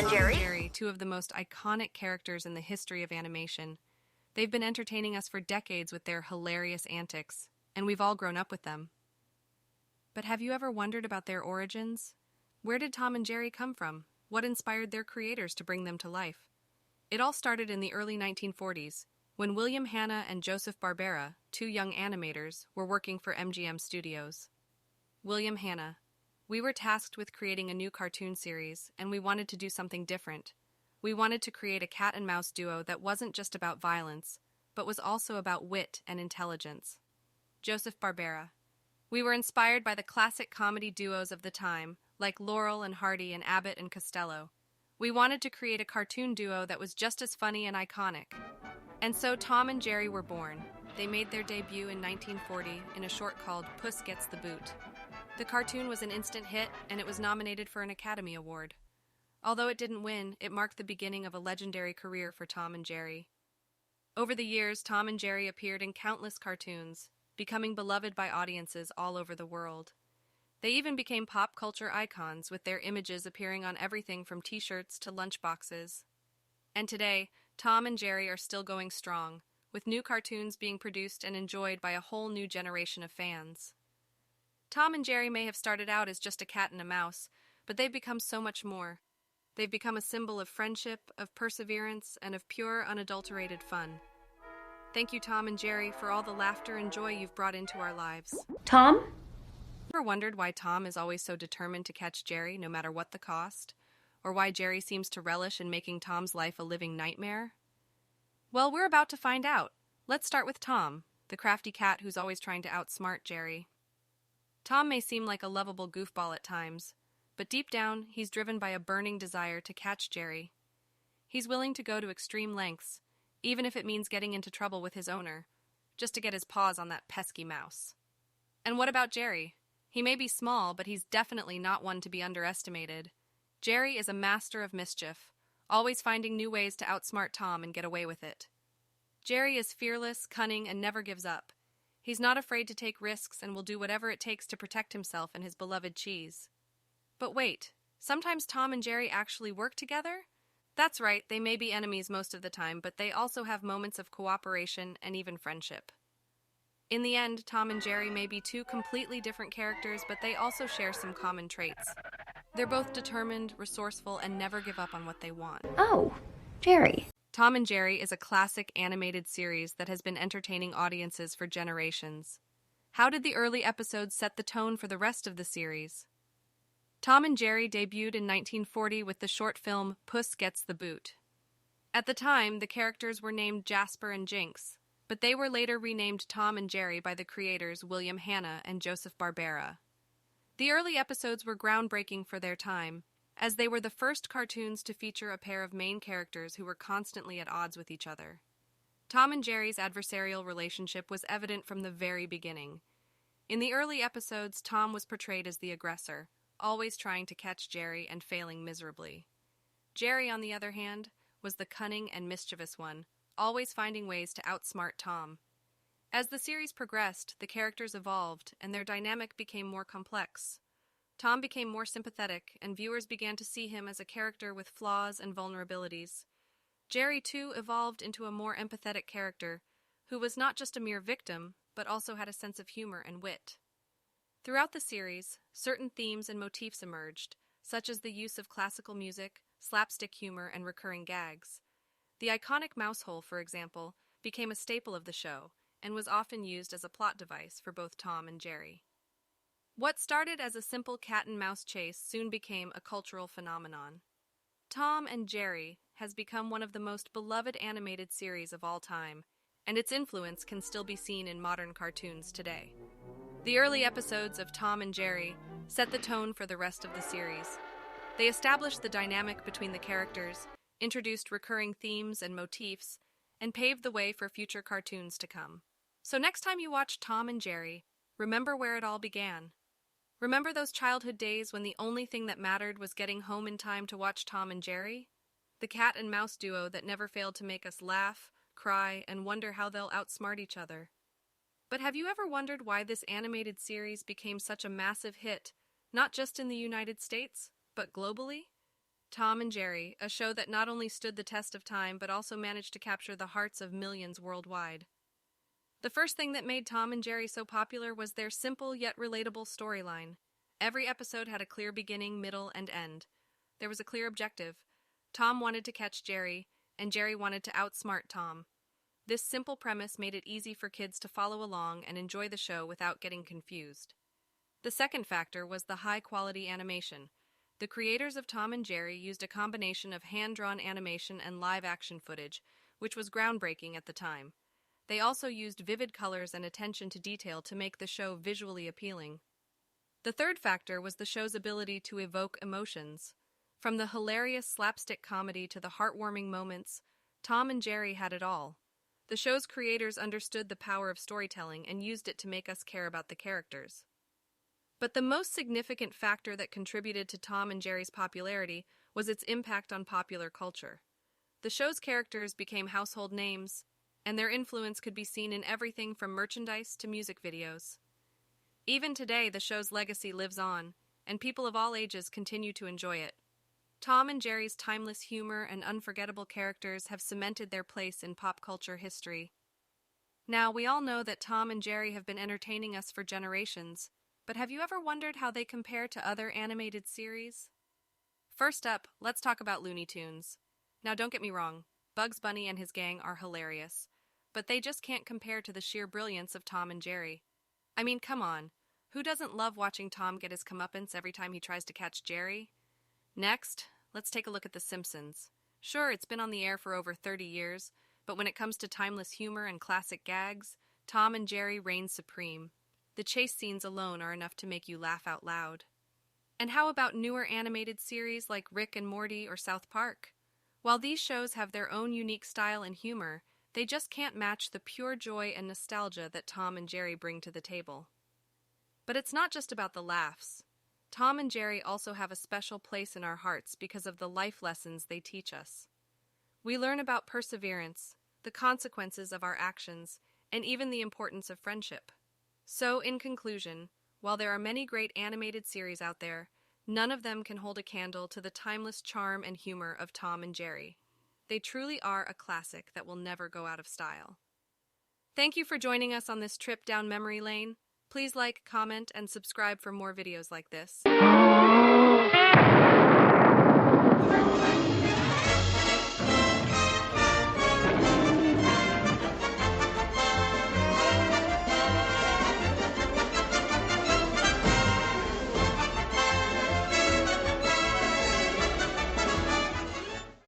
and Jerry. Two of the most iconic characters in the history of animation. They've been entertaining us for decades with their hilarious antics, and we've all grown up with them. But have you ever wondered about their origins? Where did Tom and Jerry come from? What inspired their creators to bring them to life? It all started in the early 1940s, when William Hanna and Joseph Barbera, two young animators, were working for MGM Studios. William Hanna: We were tasked with creating a new cartoon series, and we wanted to do something different. We wanted to create a cat and mouse duo that wasn't just about violence, but was also about wit and intelligence. Joseph Barbera: We were inspired by the classic comedy duos of the time, like Laurel and Hardy and Abbott and Costello. We wanted to create a cartoon duo that was just as funny and iconic. And so Tom and Jerry were born. They made their debut in 1940 in a short called Puss Gets the Boot. The cartoon was an instant hit, and it was nominated for an Academy Award. Although it didn't win, it marked the beginning of a legendary career for Tom and Jerry. Over the years, Tom and Jerry appeared in countless cartoons, becoming beloved by audiences all over the world. They even became pop culture icons, with their images appearing on everything from t-shirts to lunchboxes. And today, Tom and Jerry are still going strong, with new cartoons being produced and enjoyed by a whole new generation of fans. Tom and Jerry may have started out as just a cat and a mouse, but they've become so much more. They've become a symbol of friendship, of perseverance, and of pure, unadulterated fun. Thank you, Tom and Jerry, for all the laughter and joy you've brought into our lives. Tom? Ever wondered why Tom is always so determined to catch Jerry, no matter what the cost? Or why Jerry seems to relish in making Tom's life a living nightmare? Well, we're about to find out. Let's start with Tom, the crafty cat who's always trying to outsmart Jerry. Tom may seem like a lovable goofball at times, but deep down, he's driven by a burning desire to catch Jerry. He's willing to go to extreme lengths, even if it means getting into trouble with his owner, just to get his paws on that pesky mouse. And what about Jerry? He may be small, but he's definitely not one to be underestimated. Jerry is a master of mischief, always finding new ways to outsmart Tom and get away with it. Jerry is fearless, cunning, and never gives up. He's not afraid to take risks and will do whatever it takes to protect himself and his beloved cheese. But wait, sometimes Tom and Jerry actually work together? That's right, they may be enemies most of the time, but they also have moments of cooperation and even friendship. In the end, Tom and Jerry may be two completely different characters, but they also share some common traits. They're both determined, resourceful, and never give up on what they want. Oh, Jerry. Tom and Jerry is a classic animated series that has been entertaining audiences for generations. How did the early episodes set the tone for the rest of the series? Tom and Jerry debuted in 1940 with the short film Puss Gets the Boot. At the time, the characters were named Jasper and Jinx, but they were later renamed Tom and Jerry by the creators William Hanna and Joseph Barbera. The early episodes were groundbreaking for their time, as they were the first cartoons to feature a pair of main characters who were constantly at odds with each other. Tom and Jerry's adversarial relationship was evident from the very beginning. In the early episodes, Tom was portrayed as the aggressor, always trying to catch Jerry and failing miserably. Jerry, on the other hand, was the cunning and mischievous one, always finding ways to outsmart Tom. As the series progressed, the characters evolved, and their dynamic became more complex. Tom became more sympathetic, and viewers began to see him as a character with flaws and vulnerabilities. Jerry, too, evolved into a more empathetic character, who was not just a mere victim, but also had a sense of humor and wit. Throughout the series, certain themes and motifs emerged, such as the use of classical music, slapstick humor, and recurring gags. The iconic mouse hole, for example, became a staple of the show, and was often used as a plot device for both Tom and Jerry. What started as a simple cat-and-mouse chase soon became a cultural phenomenon. Tom and Jerry has become one of the most beloved animated series of all time, and its influence can still be seen in modern cartoons today. The early episodes of Tom and Jerry set the tone for the rest of the series. They established the dynamic between the characters, introduced recurring themes and motifs, and paved the way for future cartoons to come. So next time you watch Tom and Jerry, remember where it all began. Remember those childhood days when the only thing that mattered was getting home in time to watch Tom and Jerry? The cat and mouse duo that never failed to make us laugh, cry, and wonder how they'll outsmart each other. But have you ever wondered why this animated series became such a massive hit, not just in the United States, but globally? Tom and Jerry, a show that not only stood the test of time but also managed to capture the hearts of millions worldwide. The first thing that made Tom and Jerry so popular was their simple yet relatable storyline. Every episode had a clear beginning, middle, and end. There was a clear objective. Tom wanted to catch Jerry, and Jerry wanted to outsmart Tom. This simple premise made it easy for kids to follow along and enjoy the show without getting confused. The second factor was the high-quality animation. The creators of Tom and Jerry used a combination of hand-drawn animation and live-action footage, which was groundbreaking at the time. They also used vivid colors and attention to detail to make the show visually appealing. The third factor was the show's ability to evoke emotions. From the hilarious slapstick comedy to the heartwarming moments, Tom and Jerry had it all. The show's creators understood the power of storytelling and used it to make us care about the characters. But the most significant factor that contributed to Tom and Jerry's popularity was its impact on popular culture. The show's characters became household names, and their influence could be seen in everything from merchandise to music videos. Even today, the show's legacy lives on, and people of all ages continue to enjoy it. Tom and Jerry's timeless humor and unforgettable characters have cemented their place in pop culture history. Now, we all know that Tom and Jerry have been entertaining us for generations, but have you ever wondered how they compare to other animated series? First up, let's talk about Looney Tunes. Now, don't get me wrong, Bugs Bunny and his gang are hilarious, but they just can't compare to the sheer brilliance of Tom and Jerry. I mean, come on, who doesn't love watching Tom get his comeuppance every time he tries to catch Jerry? Next, let's take a look at The Simpsons. Sure, it's been on the air for over 30 years, but when it comes to timeless humor and classic gags, Tom and Jerry reign supreme. The chase scenes alone are enough to make you laugh out loud. And how about newer animated series like Rick and Morty or South Park? While these shows have their own unique style and humor, they just can't match the pure joy and nostalgia that Tom and Jerry bring to the table. But it's not just about the laughs. Tom and Jerry also have a special place in our hearts because of the life lessons they teach us. We learn about perseverance, the consequences of our actions, and even the importance of friendship. So, in conclusion, while there are many great animated series out there, none of them can hold a candle to the timeless charm and humor of Tom and Jerry. They truly are a classic that will never go out of style. Thank you for joining us on this trip down memory lane. Please like, comment, and subscribe for more videos like this.